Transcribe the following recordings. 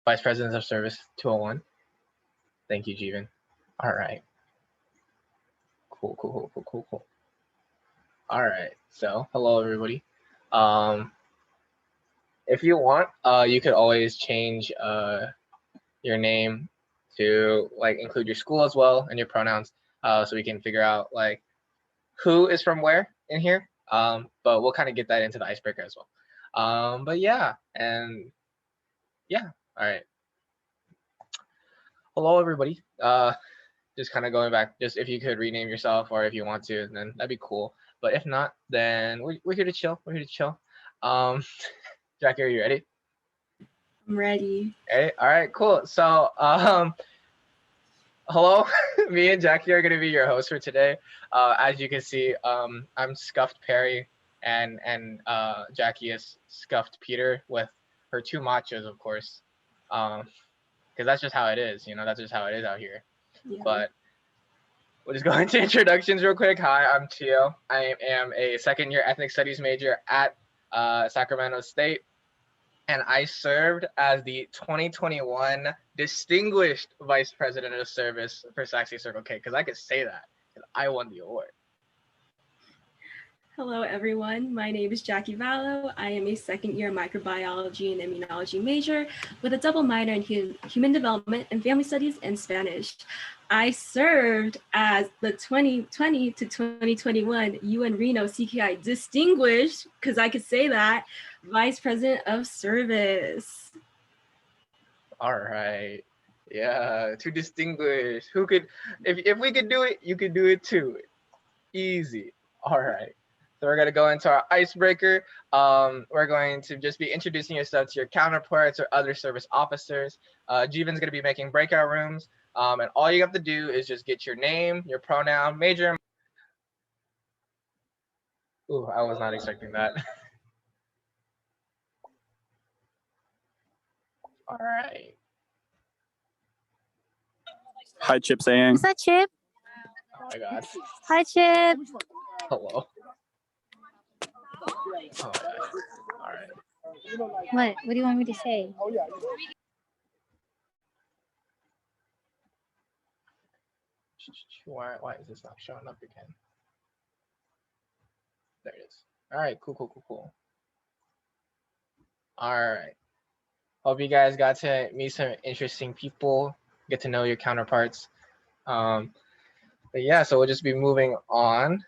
Vice President of Service 201. Thank you, Jeevan. All right. Cool. All right. So, hello, everybody. If you want, you could always change your name to like include your school as well and your pronouns, so we can figure out like who is from where in here. But we'll kind of get that into the icebreaker as well. But yeah, and yeah. All right. Hello, everybody. Just kind of going back, just if you could rename yourself or if you want to, then that'd be cool. But if not, then we're here to chill. We're here to chill. Jackie, are you ready? I'm ready. Ready? All right, cool. So, hello. Me and Jackie are going to be your hosts for today. As you can see, I'm Scuffed Perry, and Jackie is Scuffed Peter with her 2 machos, of course. Because that's just how it is, you know, that's just how it is out here. Yeah. But we'll just go into introductions real quick. Hi, I'm Tio. I am a 2nd-year ethnic studies major at Sacramento State, and I served as the 2021 Distinguished Vice President of Service for CNH Circle K, because I could say that, because I won the award. Hello, everyone. My name is Jackie Vallow. I am a 2nd-year microbiology and immunology major with a double minor in human development and family studies and Spanish. I served as the 2020 to 2021 UN Reno CKI Distinguished, because I could say that, Vice President of Service. All right. Yeah, to distinguish. Who could, if we could do it, you could do it too. Easy. All right. So we're going to go into our icebreaker. We're going to just be introducing yourself to your counterparts or other service officers. Jeevan's going to be making breakout rooms. And all you have to do is just get your name, your pronoun, major. Ooh, I was not expecting that. All right. Hi, Chip saying. Is that Chip? Oh my God. Hi, Chip. Hello. Oh, all right. What do you want me to say? Why is this not showing up again? There it is. All right, cool. All right. Hope you guys got to meet some interesting people, get to know your counterparts. But yeah, so we'll just be moving on.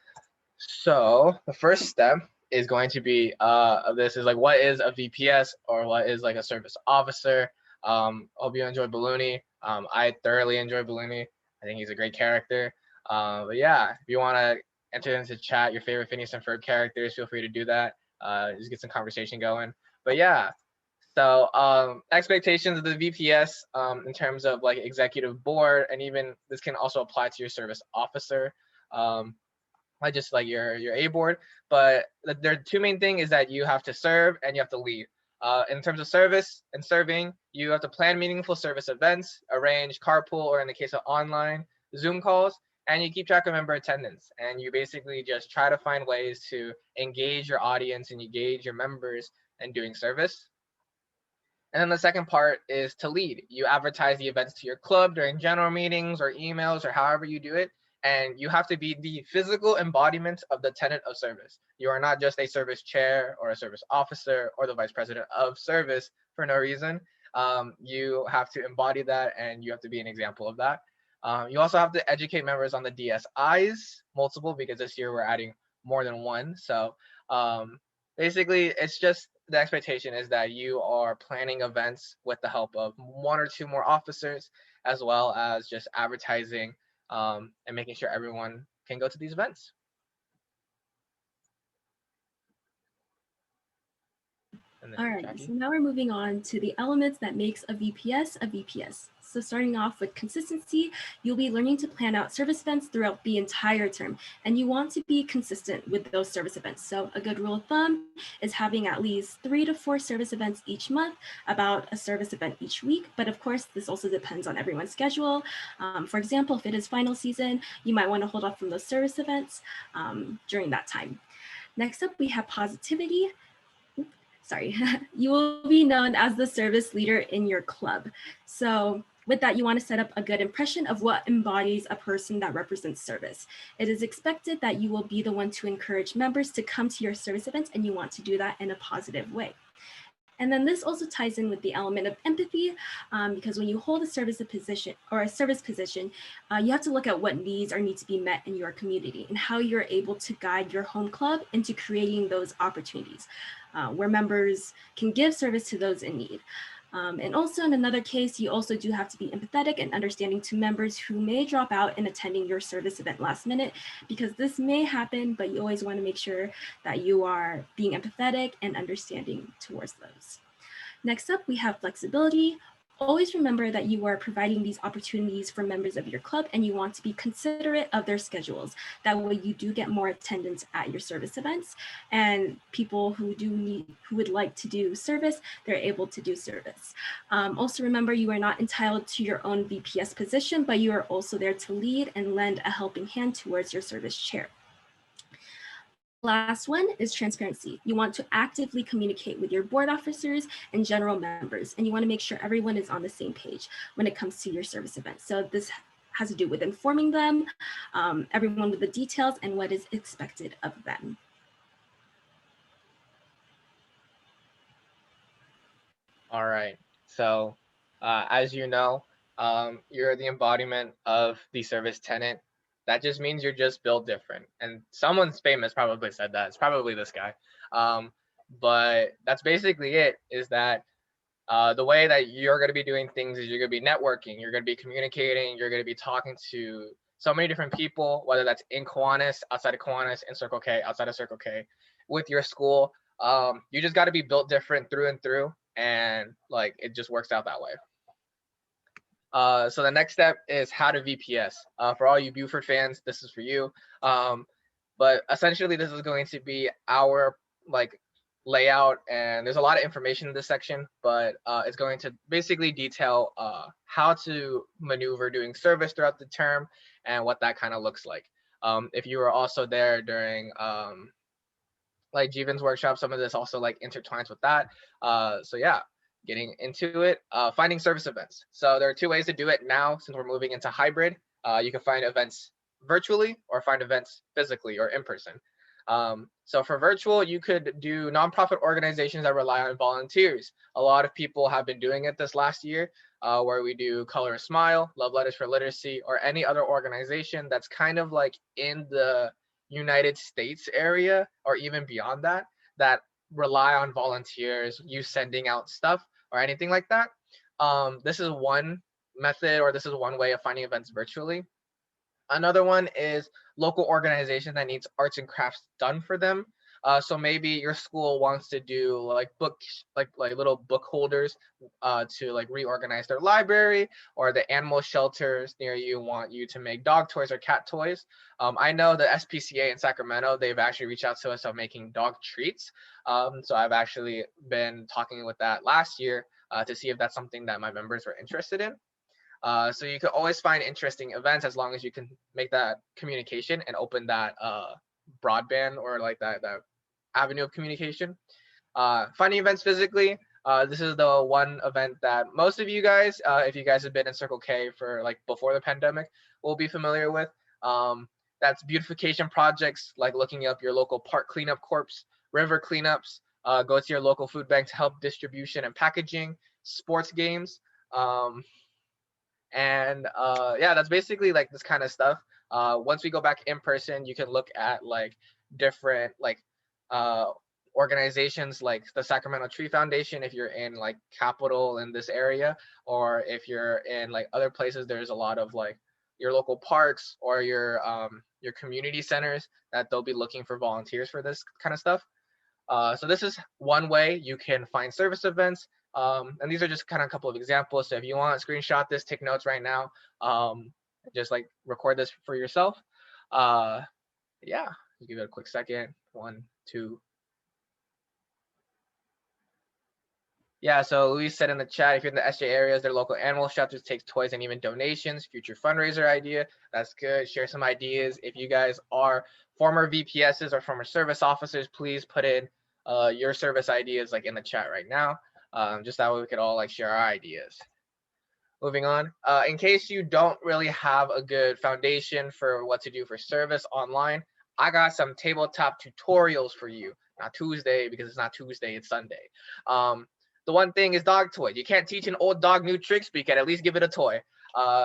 So the first step is going to be this is like, what is a VPS, or what is like a service officer? Hope you enjoy Balloony. I thoroughly enjoy Balloony. I think he's a great character. But yeah, if you want to enter into chat your favorite Phineas and Ferb characters, feel free to do that. Just get some conversation going. But yeah, so expectations of the VPS in terms of like executive board, and even this can also apply to your service officer. Not just like your A board, but the 2 main things is that you have to serve and you have to lead. In terms of service and serving, you have to plan meaningful service events, arrange carpool, or in the case of online, Zoom calls, and you keep track of member attendance. And you basically just try to find ways to engage your audience and engage your members in doing service. And then the second part is to lead. You advertise the events to your club during general meetings or emails or however you do it. And you have to be the physical embodiment of the tenet of service. You are not just a service chair or a service officer or the vice president of service for no reason. You have to embody that, and you have to be an example of that. You also have to educate members on the DSIs, multiple, because this year we're adding more than 1. So basically, it's just the expectation is that you are planning events with the help of 1 or 2 more officers, as well as just advertising and making sure everyone can go to these events. All right, so now we're moving on to the elements that makes a VPS a VPS. So starting off with consistency, you'll be learning to plan out service events throughout the entire term, and you want to be consistent with those service events. So a good rule of thumb is having at least 3 to 4 service events each month, about a service event each week. But of course, this also depends on everyone's schedule. For example, if it is final season, you might want to hold off from those service events during that time. Next up, we have positivity. sorry, you will be known as the service leader in your club. So with that, you want to set up a good impression of what embodies a person that represents service. It is expected that you will be the one to encourage members to come to your service events, and you want to do that in a positive way. And then this also ties in with the element of empathy, because when you hold a service position, you have to look at what needs need to be met in your community and how you're able to guide your home club into creating those opportunities where members can give service to those in need. And also in another case, you also do have to be empathetic and understanding to members who may drop out in attending your service event last minute, because this may happen, but you always want to make sure that you are being empathetic and understanding towards those. Next up, we have flexibility. Always remember that you are providing these opportunities for members of your club, and you want to be considerate of their schedules. That way you do get more attendance at your service events, and people who would like to do service, they're able to do service. Also remember, you are not entitled to your own VPS position, but you are also there to lead and lend a helping hand towards your service chair. Last one is transparency. You want to actively communicate with your board officers and general members, and you want to make sure everyone is on the same page when it comes to your service event. So this has to do with informing them, everyone with the details and what is expected of them. All right, so as you know, you're the embodiment of the service tenant. That just means you're just built different. And someone's famous probably said that. It's probably this guy. But that's basically it, is that the way that you're going to be doing things is you're going to be networking, you're going to be communicating, you're going to be talking to so many different people, whether that's in Kiwanis, outside of Kiwanis, in Circle K, outside of Circle K, with your school. You just got to be built different through and through, and like it just works out that way. So the next step is how to VPS. For all you Buford fans, this is for you. But essentially, this is going to be our layout, and there's a lot of information in this section, but it's going to basically detail how to maneuver doing service throughout the term and what that kind of looks like. If you were also there during Jeevan's workshop, some of this also intertwines with that. So yeah. Getting into it, finding service events. So there are two ways to do it now since we're moving into hybrid. You can find events virtually or find events physically or in person. So for virtual, you could do nonprofit organizations that rely on volunteers. A lot of people have been doing it this last year, where we do Color a Smile, Love Letters for Literacy, or any other organization that's kind of in the United States area or even beyond that, that rely on volunteers, you sending out stuff or anything like that. This is one method, or this is one way of finding events virtually. Another one is local organization that needs arts and crafts done for them. So maybe your school wants to do books, little book holders to reorganize their library, or the animal shelters near you want you to make dog toys or cat toys. I know the SPCA in Sacramento, they've actually reached out to us on making dog treats. So I've actually been talking with that last year to see if that's something that my members were interested in. So you can always find interesting events as long as you can make that communication and open that broadband or that avenue of communication. Finding events physically. This is the one event that most of you guys, if you guys have been in Circle K for before the pandemic, will be familiar with. That's beautification projects, like looking up your local park cleanup corps, river cleanups, go to your local food bank to help distribution and packaging, sports games. And yeah, that's basically this kind of stuff. Once we go back in person, you can look at different organizations like the Sacramento Tree Foundation if you're in Capital in this area, or if you're in other places. There's a lot of your local parks or your community centers that they'll be looking for volunteers for this kind of stuff. So this is one way you can find service events. And these are just kind of a couple of examples. So if you want to screenshot this, take notes right now, just record this for yourself. Yeah, you give it a quick second. 1, 2. Yeah, so Luis said in the chat, if you're in the SJ areas, their local animal shelters take toys and even donations. Future fundraiser idea. That's good. Share some ideas. If you guys are former VPSs or former service officers, please put in your service ideas like in the chat right now. Just that way we could all like share our ideas. Moving on, in case you don't really have a good foundation for what to do for service online, I got some tabletop tutorials for you. Not Tuesday, because it's not Tuesday, it's Sunday. The one thing is dog toy. You can't teach an old dog new tricks, but you can at least give it a toy.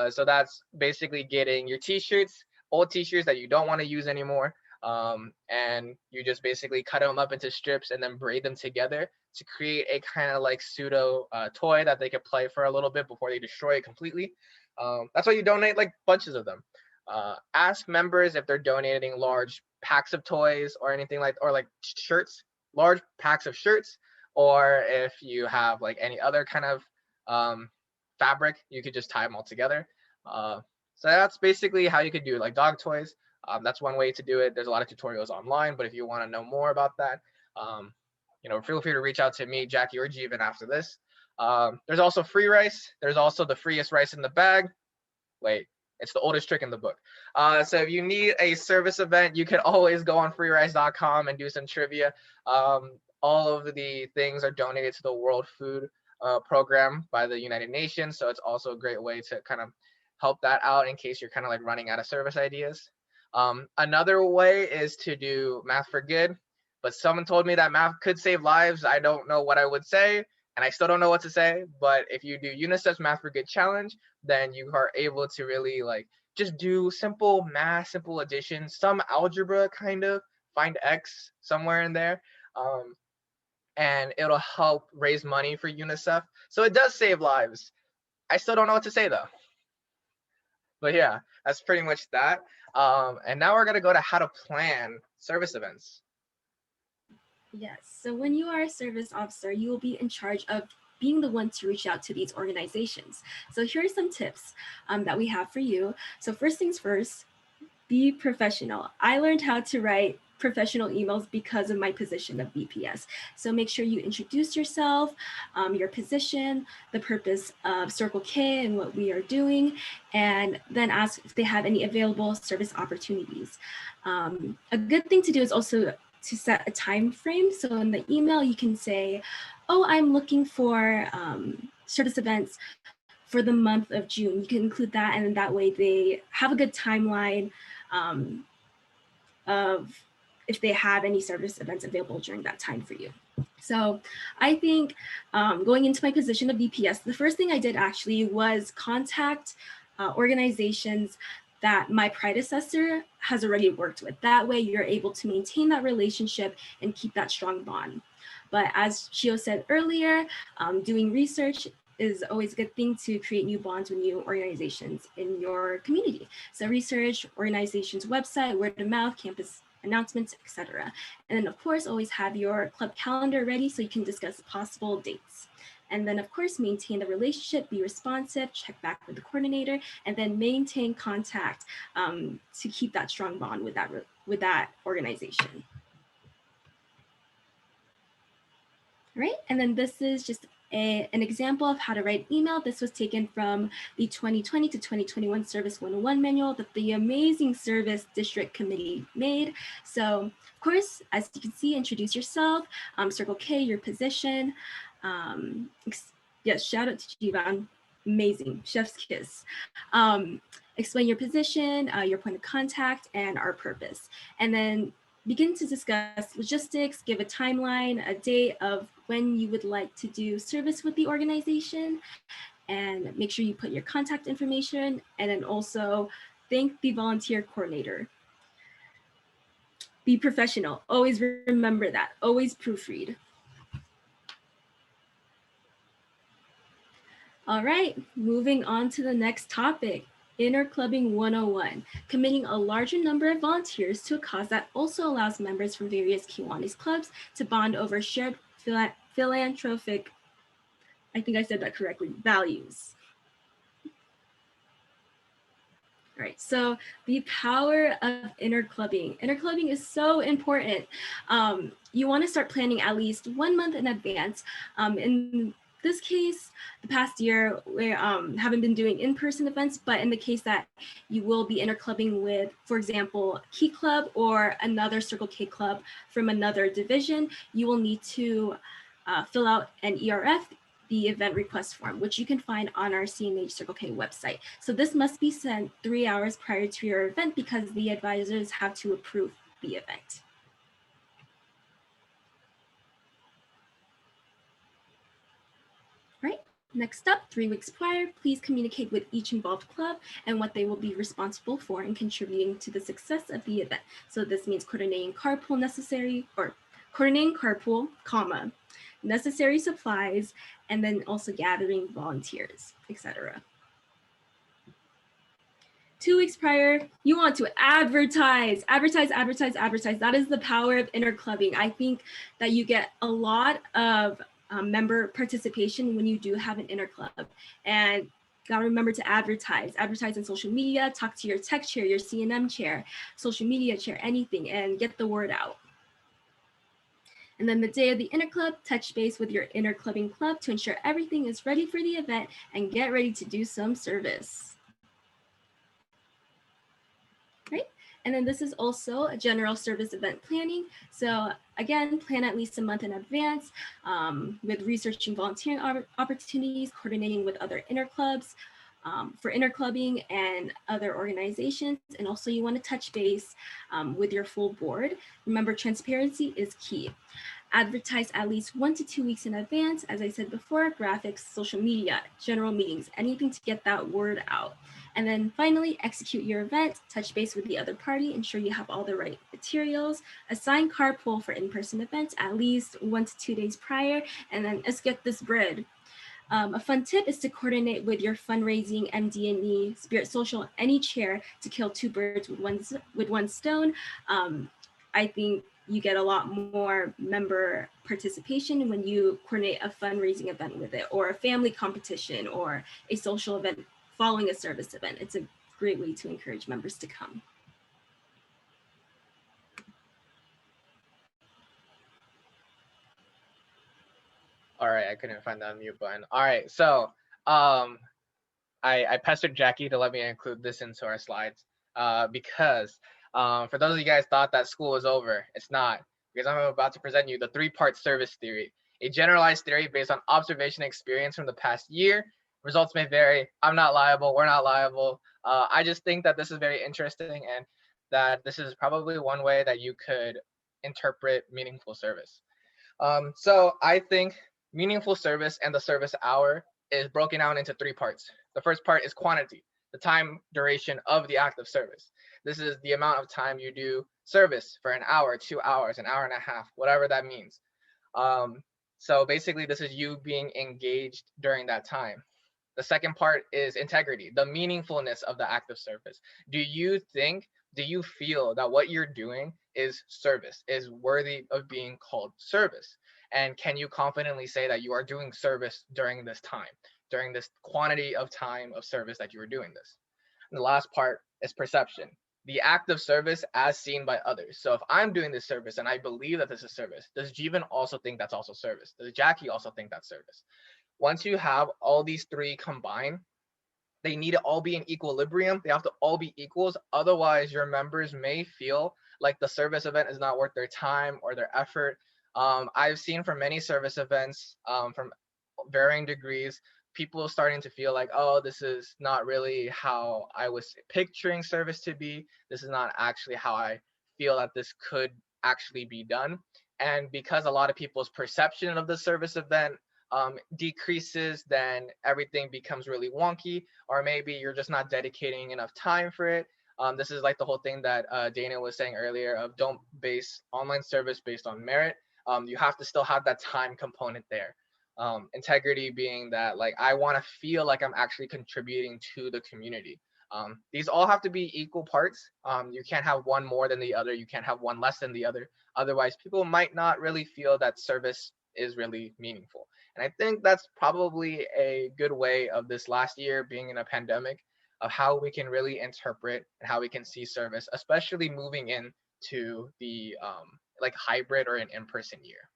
So that's basically getting your t-shirts, old t-shirts that you don't want to use anymore, and you just basically cut them up into strips and then braid them together to create a kind of like pseudo toy that they could play for a little bit before they destroy it completely. That's why you donate like bunches of them. Ask members if they're donating large packs of toys or anything like, or like shirts, large packs of shirts, or if you have like any other kind of fabric, you could just tie them all together. So that's basically how you could do it, like dog toys. That's one way to do it. There's a lot of tutorials online, but if you want to know more about that, you know, feel free to reach out to me, Jackie, or Jeevan after this. There's also free rice. There's also the freest rice in the bag. Wait, it's the oldest trick in the book. So if you need a service event, you can always go on freerice.com and do some trivia. All of the things are donated to the World Food Program by the United Nations. So it's also a great way to kind of help that out in case you're kind of like running out of service ideas. Another way is to do Math for Good, but someone told me that math could save lives. I don't know what I would say, and I still don't know what to say, but if you do UNICEF's Math for Good challenge, then you are able to really like just do simple math, simple addition, some algebra kind of, find X somewhere in there, and it'll help raise money for UNICEF. So it does save lives. I still don't know what to say though. But yeah, that's pretty much that. And now we're gonna go to how to plan service events. Yes, so when you are a service officer, you will be in charge of being the one to reach out to these organizations. So here are some tips that we have for you. So first things first, be professional. I learned how to write professional emails because of my position of VPS. So make sure you introduce yourself, your position, the purpose of Circle K and what we are doing, and then ask if they have any available service opportunities. A good thing to do is also to set a time frame. So in the email, you can say, oh, I'm looking for service events for the month of June. You can include that, and then that way they have a good timeline of if they have any service events available during that time for you. So I think going into my position of VPS, the first thing I did actually was contact organizations that my predecessor has already worked with. That way you're able to maintain that relationship and keep that strong bond. But as Shio said earlier, doing research is always a good thing to create new bonds with new organizations in your community. So research, organization's website, word of mouth, campus announcements, etc. And then of course, always have your club calendar ready so you can discuss possible dates. And then of course, maintain the relationship, be responsive, check back with the coordinator, and then maintain contact to keep that strong bond with that organization. All right, and then this is just an example of how to write email. This was taken from the 2020 to 2021 Service 101 manual that the amazing Service District Committee made. So of course, as you can see, introduce yourself, Circle K, your position. Yes, shout out to Jeevan, amazing, chef's kiss. Explain your position, your point of contact, and our purpose. And then begin to discuss logistics, give a timeline, a date of when you would like to do service with the organization, and make sure you put your contact information, and then also thank the volunteer coordinator. Be professional, always remember that, always proofread. All right, moving on to the next topic. Interclubbing 101, committing a larger number of volunteers to a cause that also allows members from various Kiwanis clubs to bond over shared philanthropic, I think I said that correctly, values. All right, so the power of interclubbing. Interclubbing is so important. You want to start planning at least 1 month in advance. And this case, the past year, we haven't been doing in-person events, but in the case that you will be interclubbing with, for example, Key Club or another Circle K club from another division, you will need to fill out an ERF, the event request form, which you can find on our CNH Circle K website. So this must be sent 3 hours prior to your event because the advisors have to approve the event. Right. Next up, 3 weeks prior, please communicate with each involved club and what they will be responsible for in contributing to the success of the event. So this means coordinating carpool comma, necessary supplies, and then also gathering volunteers, etc. 2 weeks prior, you want to advertise. That is the power of interclubbing. I think that you get a lot of member participation when you do have an interclub. And gotta remember to advertise on social media, talk to your tech chair, your CNM chair, social media chair, anything, and get the word out. And then the day of the interclub, touch base with your interclubbing club to ensure everything is ready for the event and get ready to do some service. Right? And then this is also a general service event planning. So again, plan at least a month in advance with researching volunteering opportunities, coordinating with other interclubs for interclubbing and other organizations. And also you want to touch base with your full board. Remember, transparency is key. Advertise at least 1 to 2 weeks in advance. As I said before, graphics, social media, general meetings, anything to get that word out. And then finally, execute your event, touch base with the other party, ensure you have all the right materials, assign carpool for in-person events at least 1 to 2 days prior, and then let's get this bread. A fun tip is to coordinate with your fundraising, MD&E, Spirit Social, any chair to kill 2 birds with one stone. I think you get a lot more member participation when you coordinate a fundraising event with it, or a family competition, or a social event following a service event. It's a great way to encourage members to come. All right, I couldn't find the unmute button. All right, so I pestered Jackie to let me include this into our slides because for those of you guys thought that school was over, it's not, because I'm about to present you the 3-part service theory, a generalized theory based on observation and experience from the past year. Results may vary. I'm not liable. We're not liable. I just think that this is very interesting and that this is probably one way that you could interpret meaningful service. So I think meaningful service and the service hour is broken down into 3 parts. The first part is quantity, the time duration of the act of service. This is the amount of time you do service for an hour, 2 hours, an hour and a half, whatever that means. So basically, this is you being engaged during that time. The second part is integrity, the meaningfulness of the act of service. Do you feel that what you're doing is service, is worthy of being called service? And can you confidently say that you are doing service during this time, during this quantity of time of service that you are doing this? And the last part is perception, the act of service as seen by others. So if I'm doing this service and I believe that this is service, does Jeevan also think that's also service? Does Jackie also think that's service? Once you have all these 3 combined, they need to all be in equilibrium. They have to all be equals. Otherwise, your members may feel like the service event is not worth their time or their effort. I've seen from many service events from varying degrees, people starting to feel like, oh, this is not really how I was picturing service to be. This is not actually how I feel that this could actually be done. And because a lot of people's perception of the service event decreases, then everything becomes really wonky, or maybe you're just not dedicating enough time for it. This is like the whole thing that Dana was saying earlier of don't base online service based on merit. You have to still have that time component there. Integrity being that, like, I want to feel like I'm actually contributing to the community. These all have to be equal parts. You can't have one more than the other. You can't have one less than the other. Otherwise, people might not really feel that service is really meaningful. And I think that's probably a good way of this last year being in a pandemic, of how we can really interpret and how we can see service, especially moving into the like hybrid or an in-person year.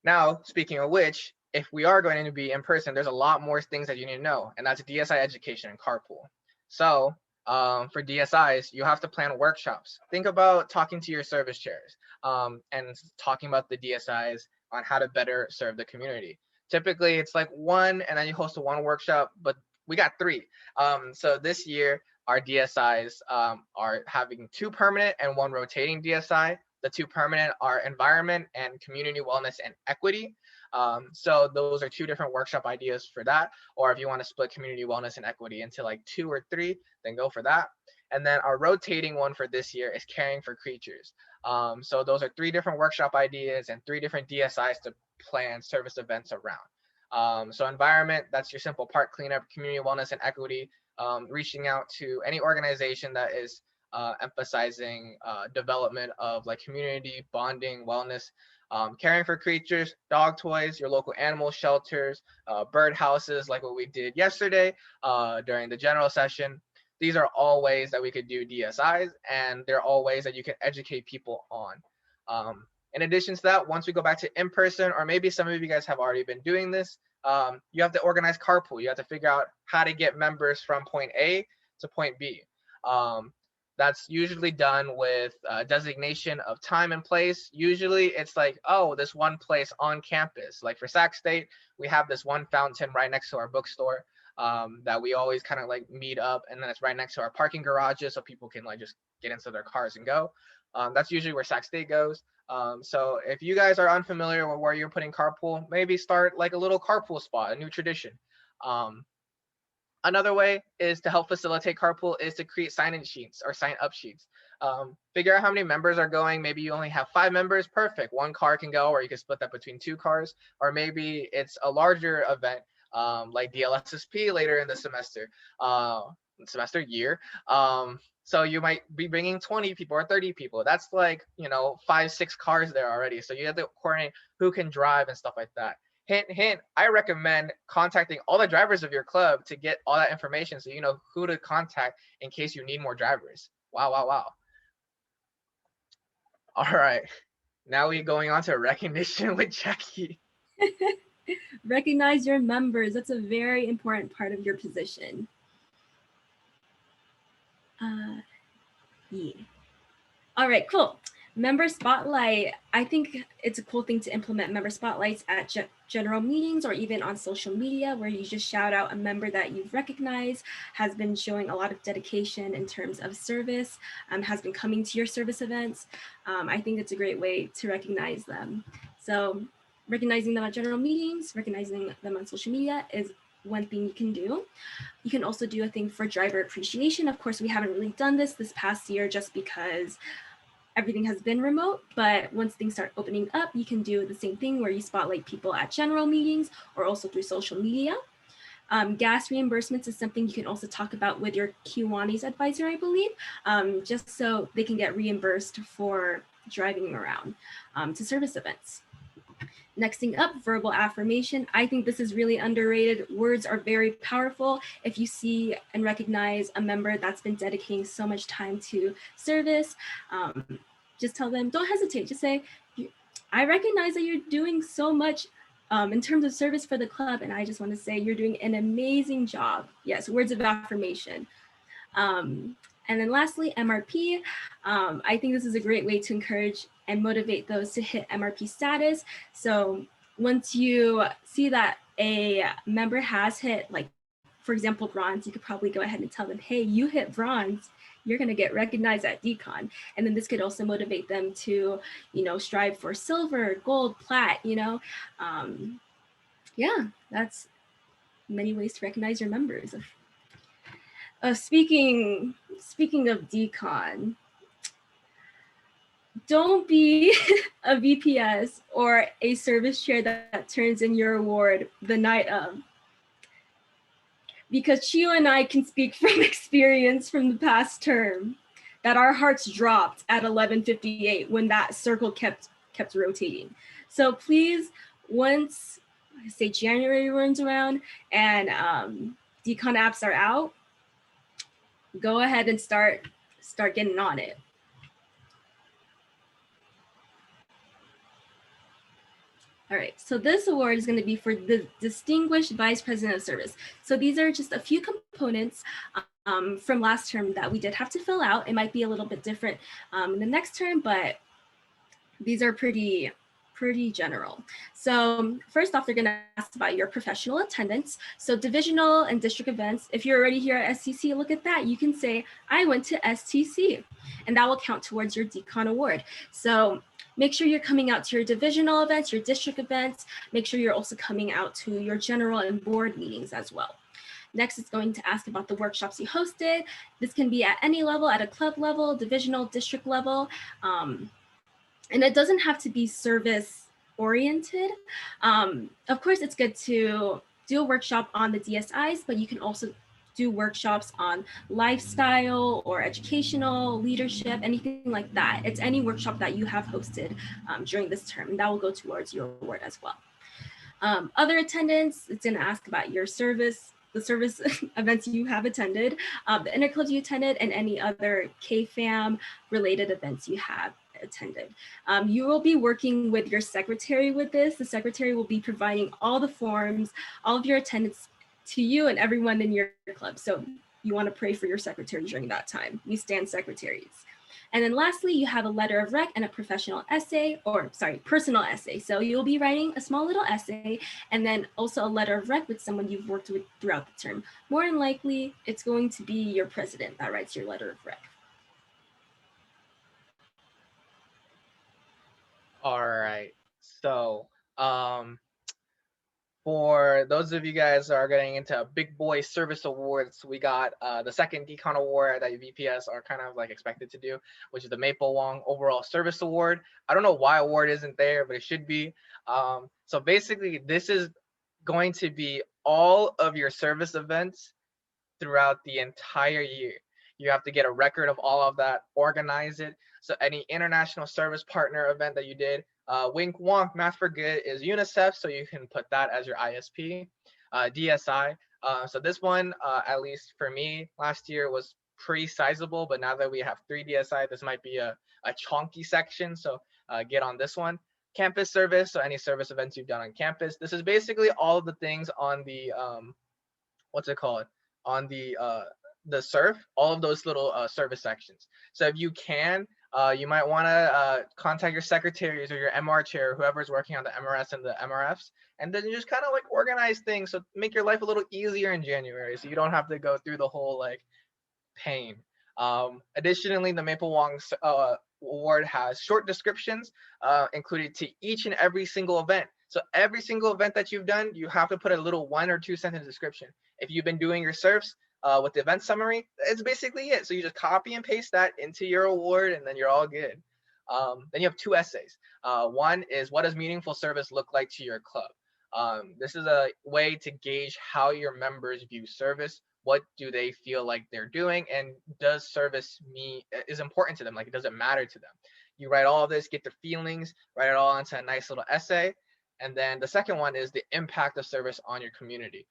Now, speaking of which, if we are going to be in person, there's a lot more things that you need to know, and that's DSI education and carpool. So for DSIs, you have to plan workshops. Think about talking to your service chairs and talking about the DSIs on how to better serve the community. Typically, it's like one, and then you host one workshop, but we got 3. So this year, our DSIs are having 2 permanent and 1 rotating DSI. The 2 permanent are environment and community wellness and equity. So those are 2 different workshop ideas for that. Or if you want to split community wellness and equity into like 2 or 3, then go for that. And then our rotating one for this year is caring for creatures. So those are 3 different workshop ideas and 3 different DSIs to plan service events around. So environment, that's your simple park cleanup, community wellness and equity, reaching out to any organization that is emphasizing development of like community bonding, wellness, caring for creatures, dog toys, your local animal shelters, bird houses, like what we did yesterday during the general session. These are all ways that we could do DSIs, and they're all ways that you can educate people on. In addition to that, once we go back to in-person, or maybe some of you guys have already been doing this, you have to organize carpool. You have to figure out how to get members from point A to point B. That's usually done with designation of time and place. Usually it's like, oh, this one place on campus. Like for Sac State, we have this one fountain right next to our bookstore that we always kind of like meet up, and then it's right next to our parking garages so people can like just get into their cars and go. That's usually where Sac State goes. So if you guys are unfamiliar with where you're putting carpool, maybe start like a little carpool spot, a new tradition. Another way is to help facilitate carpool is to create sign-in sheets or sign-up sheets. Figure out how many members are going. Maybe you only have 5 members, perfect. 1 car can go, or you can split that between 2 cars. Or maybe it's a larger event like DLSSP later in the semester year. So you might be bringing 20 people or 30 people. That's like, 5-6 cars there already. So you have to coordinate who can drive and stuff like that. Hint, hint, I recommend contacting all the drivers of your club to get all that information so you know who to contact in case you need more drivers. Wow, wow, wow. All right, now we're going on to recognition with Jackie. Recognize your members. That's a very important part of your position. Yeah. All right, cool. Member spotlight. I think it's a cool thing to implement member spotlights at general meetings or even on social media, where you just shout out a member that you've recognized, has been showing a lot of dedication in terms of service, has been coming to your service events. I think it's a great way to recognize them. So recognizing them at general meetings, recognizing them on social media is one thing you can do. You can also do a thing for driver appreciation. Of course, we haven't really done this past year just because everything has been remote, but once things start opening up, you can do the same thing where you spotlight people at general meetings or also through social media. Gas reimbursements is something you can also talk about with your Kiwanis advisor, I believe, just so they can get reimbursed for driving around to service events. Next thing up, verbal affirmation. I think this is really underrated. Words are very powerful. If you see and recognize a member that's been dedicating so much time to service, just tell them, don't hesitate, just say, I recognize that you're doing so much in terms of service for the club, and I just want to say you're doing an amazing job. Yes, words of affirmation. And then lastly, MRP. I think this is a great way to encourage and motivate those to hit MRP status. So once you see that a member has hit, like, for example, bronze, you could probably go ahead and tell them, hey, you hit bronze, you're going to get recognized at DCON. And then this could also motivate them to, strive for silver, gold, plat, yeah, that's many ways to recognize your members. Speaking of DCON, don't be a VPS or a service chair that turns in your award the night of. Because Chio and I can speak from experience from the past term that our hearts dropped at 11:58 when that circle kept rotating. So please, once say January runs around and DCON apps are out, go ahead and start getting on it. All right, so this award is going to be for the Distinguished Vice President of Service. So these are just a few components from last term that we did have to fill out. It might be a little bit different in the next term, but these are pretty general. So first off, they're going to ask about your professional attendance. So divisional and district events, if you're already here at STC, look at that. You can say, I went to STC, and that will count towards your DCON award. So make sure you're coming out to your divisional events, your district events. Make sure you're also coming out to your general and board meetings as well. Next, it's going to ask about the workshops you hosted. This can be at any level, at a club level, divisional, district level. And it doesn't have to be service oriented. Of course, it's good to do a workshop on the DSIs, but you can also do workshops on lifestyle or educational leadership, anything like that. It's any workshop that you have hosted during this term, and that will go towards your award as well. Other attendance, it's going to ask about your service, the service events you have attended, the interclubs you attended, and any other KFAM related events you have attended. You will be working with your secretary with this. The secretary will be providing all the forms, all of your attendance to you and everyone in your club. So you want to pray for your secretary during that time. We stand secretaries. And then lastly, you have a letter of rec and a professional essay, or sorry, personal essay. So you'll be writing a small little essay and then also a letter of rec with someone you've worked with throughout the term. More than likely, it's going to be your president that writes your letter of rec. All right, so for those of you guys that are getting into big boy service awards, we got the second DCON award that VPS are kind of like expected to do, which is the Maple Wong Overall Service Award. I don't know why award isn't there, but it should be. So basically, this is going to be all of your service events throughout the entire year. You have to get a record of all of that, organize it. So any international service partner event that you did, wink wonk, math for good is UNICEF, so you can put that as your ISP. DSI, so this one, at least for me, last year was pretty sizable, but now that we have 3 DSI, this might be a chunky section, so get on this one. Campus service, so any service events you've done on campus. This is basically all of the things on the, what's it called? On the SURF, all of those little service sections. So if you can, you might want to contact your secretaries or your MR chair, or whoever's working on the MRS and the MRFs, and then you just kind of like organize things, so make your life a little easier in January, so you don't have to go through the whole like pain. Additionally, the Maple Wong award has short descriptions included to each and every single event. So every single event that you've done, you have to put a little 1 or 2 sentence description. If you've been doing your SURFs, with the event summary, it's basically it. So you just copy and paste that into your award, and then you're all good. Then you have 2 essays. One is, what does meaningful service look like to your club? This is a way to gauge how your members view service. What do they feel like they're doing, and does service is important to them? Like, does it matter to them? You write all of this, get their feelings, write it all into a nice little essay. And then the second one is the impact of service on your community.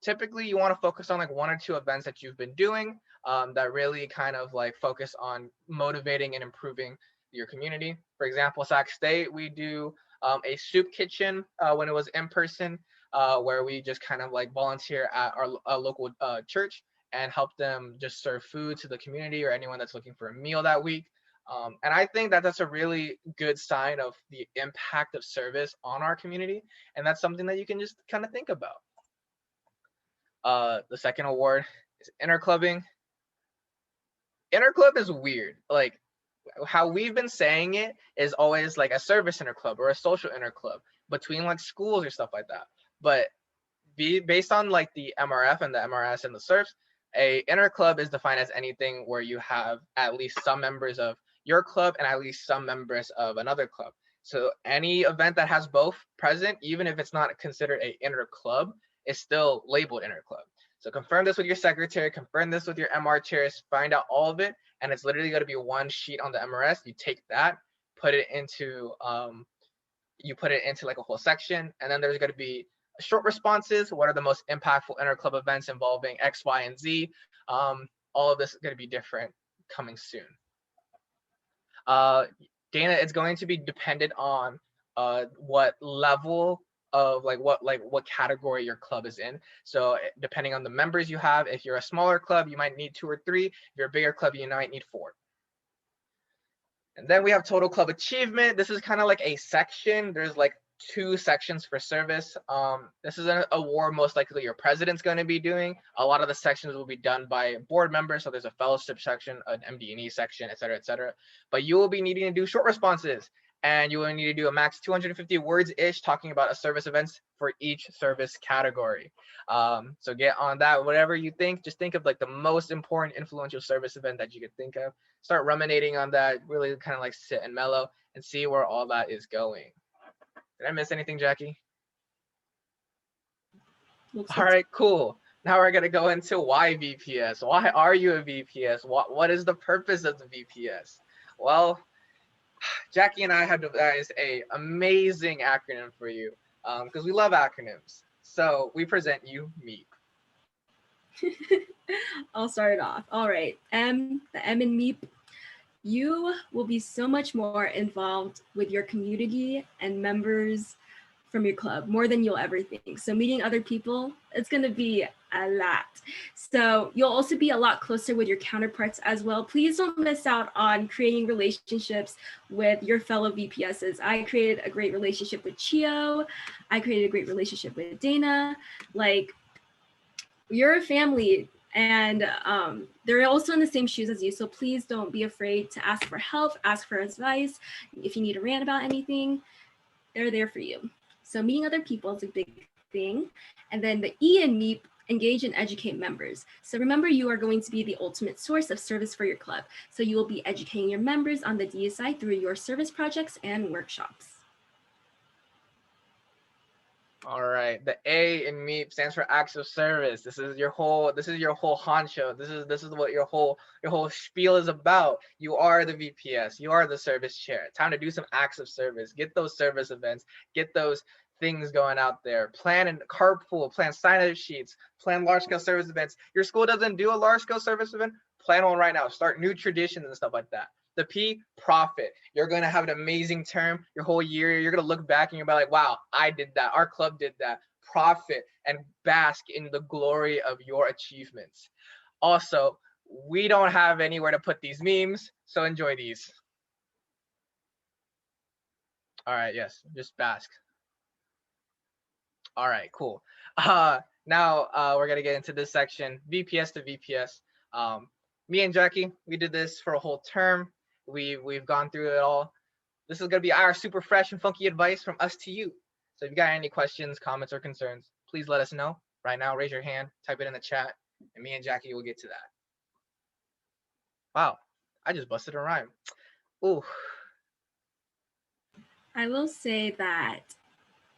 Typically you want to focus on like 1 or 2 events that you've been doing that really kind of like focus on motivating and improving your community. For example, Sac State, we do a soup kitchen when it was in person, where we just kind of like volunteer at our local church and help them just serve food to the community or anyone that's looking for a meal that week. And I think that that's a really good sign of the impact of service on our community, and that's something that you can just kind of think about. The second award is interclubbing. Interclub is weird. Like, how we've been saying it is always like a service interclub or a social interclub between like schools or stuff like that. But based on like the MRF and the MRS and the SURFs, a interclub is defined as anything where you have at least some members of your club and at least some members of another club. So any event that has both present, even if it's not considered a interclub, is still labeled interclub. So confirm this with your secretary, confirm this with your MR chairs, find out all of it, and it's literally going to be 1 sheet on the MRS. You take that, put it into like a whole section, and then there's going to be short responses. What are the most impactful interclub events involving X, Y, and Z? All of this is going to be different coming soon. Dana, it's going to be dependent on what level of what category your club is in. So depending on the members you have, if you're a smaller club, you might need 2 or 3. If you're a bigger club, you might need 4. And then we have total club achievement. This is kind of like a section. There's like 2 sections for service. This is an award most likely your president's going to be doing. A lot of the sections will be done by board members. So there's a fellowship section, an MD&E section, et cetera, et cetera. But you will be needing to do short responses. And you will need to do a max 250 words-ish talking about a service events for each service category. So get on that. Whatever you think, just think of like the most important influential service event that you could think of. Start ruminating on that, really kind of like sit and mellow and see where all that is going. Did I miss anything, Jackie? All right, cool. Now we're gonna go into why VPS. Why are you a VPS? What is the purpose of the VPS? Well, Jackie and I have devised a amazing acronym for you because we love acronyms. So we present you MEEP. I'll start it off. All right, the M in MEEP. You will be so much more involved with your community and members from your club, more than you'll ever think. So meeting other people, it's gonna be a lot. So you'll also be a lot closer with your counterparts as well. Please don't miss out on creating relationships with your fellow VPSs. I created a great relationship with Chio. I created a great relationship with Dana. Like, you're a family, and they're also in the same shoes as you. So please don't be afraid to ask for help, ask for advice. If you need to rant about anything, they're there for you. So meeting other people is a big thing. And then the E in MEEP, engage and educate members. So remember, you are going to be the ultimate source of service for your club. So you will be educating your members on the DSI through your service projects and workshops. All right, the A in MEEP stands for acts of service. This is your whole honcho. This is what your whole spiel is about. You are the VPS. You are the service chair. Time to do some acts of service. Get those service events. Get those things going out there. Plan and carpool. Plan sign-up sheets. Plan large-scale service events. Your school doesn't do a large-scale service event? Plan one right now. Start new traditions and stuff like that. The P, profit. You're going to have an amazing term your whole year. You're going to look back and you're like, wow, I did that. Our club did that. Profit and bask in the glory of your achievements. Also, we don't have anywhere to put these memes, so enjoy these. All right, yes, just bask. All right, cool. Now we're going to get into this section, VPS to VPS. Me and Jackie, we did this for a whole term. We've gone through it all. This is gonna be our super fresh and funky advice from us to you. So if you got any questions, comments, or concerns, please let us know. Right now, raise your hand, type it in the chat, and me and Jackie will get to that. Wow, I just busted a rhyme. Ooh. I will say that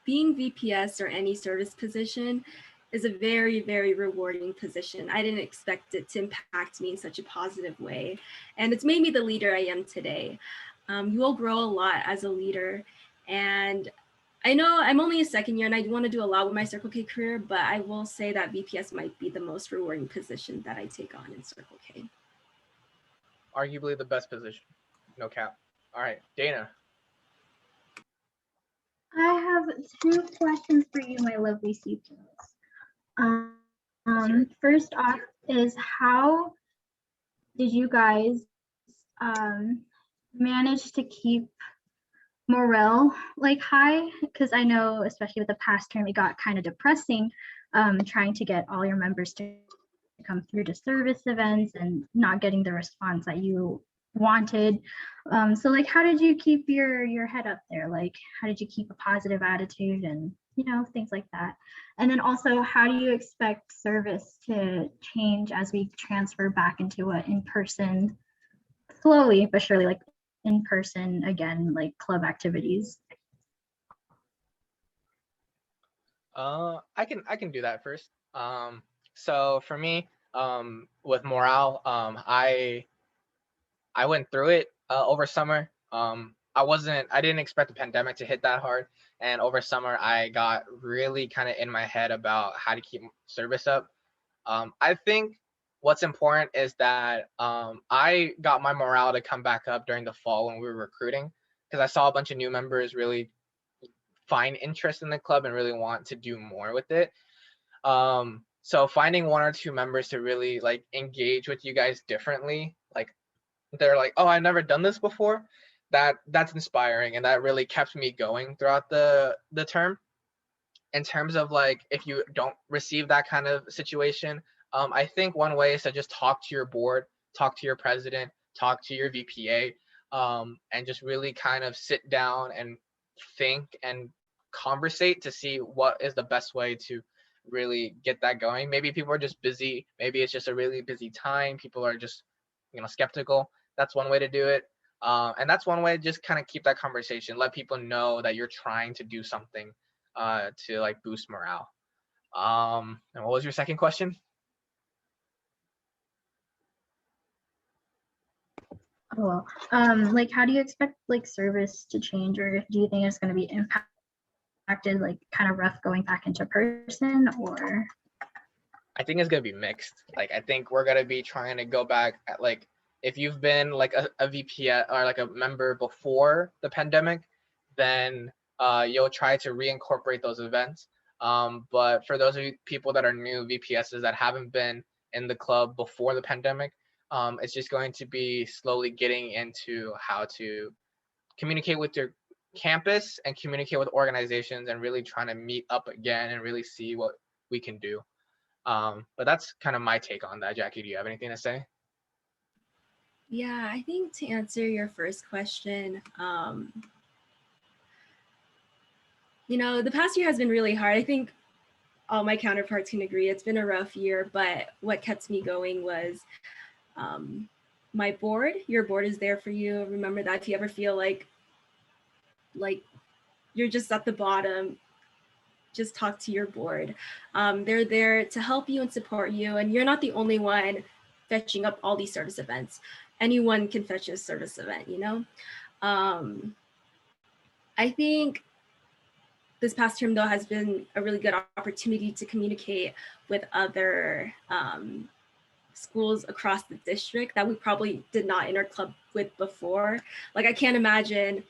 being VPS or any service position is a very, very rewarding position. I didn't expect it to impact me in such a positive way. And it's made me the leader I am today. You will grow a lot as a leader. And I know I'm only a second year and I want to do a lot with my Circle K career, but I will say that VPS might be the most rewarding position that I take on in Circle K. Arguably the best position, no cap. All right, Dana. I have 2 questions for you, my lovely CPs. First off is, how did you guys manage to keep morale like high? Because I know, especially with the past term, it got kind of depressing trying to get all your members to come through to service events and not getting the response that you wanted. So like, how did you keep your head up there? Like, how did you keep a positive attitude and, you know, things like that? And then also, how do you expect service to change as we transfer back into a in-person, slowly but surely, like in-person again, like club activities? I can do that first. So for me, with morale, I went through it over summer. I didn't expect the pandemic to hit that hard. And over summer, I got really kind of in my head about how to keep service up. I think what's important is that I got my morale to come back up during the fall when we were recruiting, because I saw a bunch of new members really find interest in the club and really want to do more with it. So finding 1 or 2 members to really like engage with you guys differently, like they're like, oh, I've never done this before, that's inspiring, and that really kept me going throughout the term. In terms of like, if you don't receive that kind of situation, I think one way is to just talk to your board, talk to your president, talk to your VPA, and just really kind of sit down and think and conversate to see what is the best way to really get that going. Maybe people are just busy. Maybe it's just a really busy time. People are just, skeptical. That's one way to do it. And that's one way to just kind of keep that conversation, let people know that you're trying to do something to like boost morale. And what was your second question? Oh, like how do you expect like service to change, or do you think it's going to be impacted, like kind of rough going back into person, or? I think it's gonna be mixed. Like I think we're gonna be trying to go back at like, if you've been like a VPS or like a member before the pandemic, then you'll try to reincorporate those events. But for those of you people that are new VPSs that haven't been in the club before the pandemic, it's just going to be slowly getting into how to communicate with your campus and communicate with organizations and really trying to meet up again and really see what we can do. But that's kind of my take on that. Jackie, do you have anything to say? Yeah, I think to answer your first question, the past year has been really hard. I think all my counterparts can agree it's been a rough year, but what kept me going was my board. Your board is there for you. Remember that if you ever feel like you're just at the bottom, just talk to your board. They're there to help you and support you, and you're not the only one fetching up all these service events. Anyone can fetch a service event, I think this past term, though, has been a really good opportunity to communicate with other schools across the district that we probably did not interclub with before. Like I can't imagine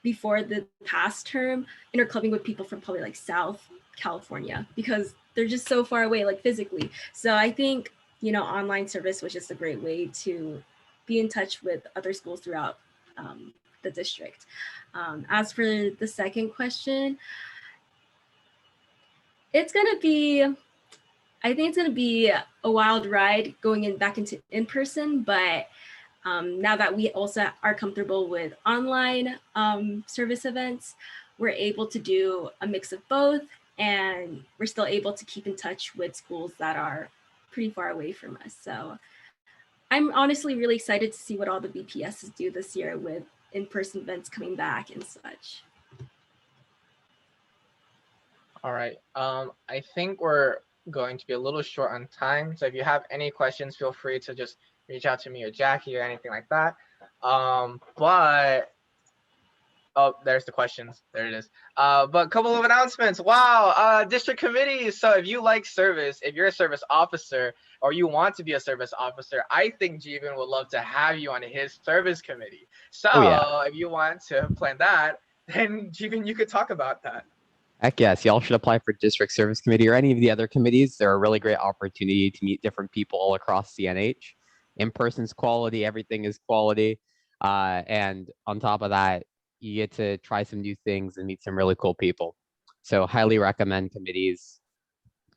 before the past term interclubbing with people from probably like South California, because they're just so far away, like physically. So I think, online service was just a great way to be in touch with other schools throughout the district. As for the second question, I think it's gonna be a wild ride going back into in-person, but now that we also are comfortable with online service events, we're able to do a mix of both, and we're still able to keep in touch with schools that are pretty far away from us. So I'm honestly really excited to see what all the VPSs do this year with in-person events coming back and such. All right. I think we're going to be a little short on time. So if you have any questions, feel free to just reach out to me or Jackie or anything like that. But oh, there's the questions. There it is. But a couple of announcements. Wow. District committees. So if you like service, if you're a service officer or you want to be a service officer, I think Jeevan would love to have you on his service committee. So if you want to plan that, then Jeevan, you could talk about that. Heck yes, y'all should apply for district service committee or any of the other committees. They're a really great opportunity to meet different people all across CNH. In-person's quality, everything is quality. And on top of that, you get to try some new things and meet some really cool people. So highly recommend committees.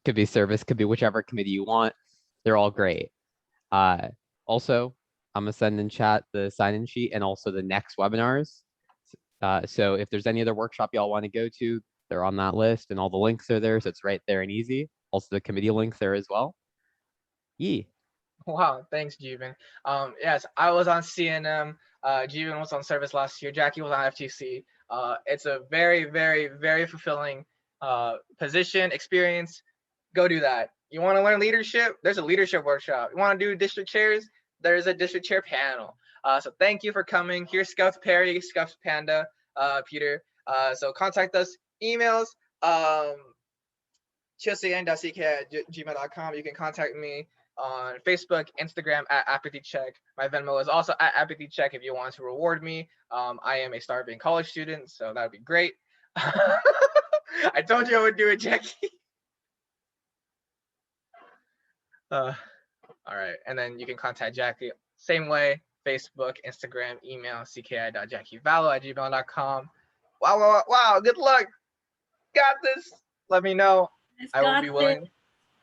Could be service, could be whichever committee you want. They're all great. Also, I'm gonna send in chat the sign-in sheet and also the next webinars. So if there's any other workshop y'all want to go to, they're on that list and all the links are there. So it's right there and easy. Also the committee links there as well. Yee. Wow, thanks, Jeevan. Yes, I was on CNM. Jeevan was on service last year. Jackie was on FTC. It's a very, very, very fulfilling position, experience. Go do that. You want to learn leadership? There's a leadership workshop. You want to do district chairs? There's a district chair panel. So thank you for coming. Here's Scuff Perry, Scuff Panda, Peter. So contact us, emails, chilcn.ck@gmail.com. You can contact me on Facebook, Instagram @apathycheck. My Venmo is also @apathycheck if you want to reward me. I am a starving college student, so that would be great. I told you I would do it, Jackie. All right, and then you can contact Jackie same way: Facebook, Instagram, email cki.jackievallo@gmail.com. Wow! Good luck. Got this. Let me know. I will be willing.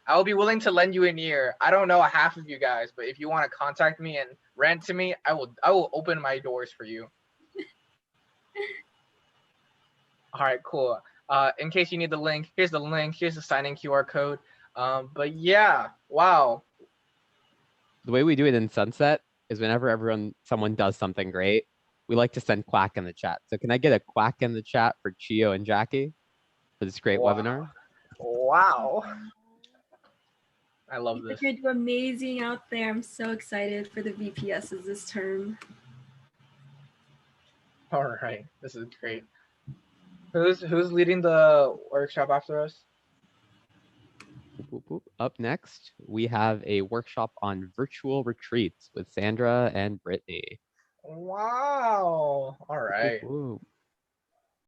I will be willing to lend you an ear. I don't know half of you guys, but if you want to contact me and rant to me, I will open my doors for you. All right, cool. In case you need the link, here's the link. Here's the sign-in QR code. But yeah, wow. The way we do it in Sunset is whenever someone does something great, we like to send quack in the chat. So can I get a quack in the chat for Chio and Jackie for this great webinar? Wow. I love this. You're doing amazing out there. I'm so excited for the VPSs this term. All right, this is great. Who's leading the workshop after us? Up next, we have a workshop on virtual retreats with Sandra and Brittany. Wow. All right.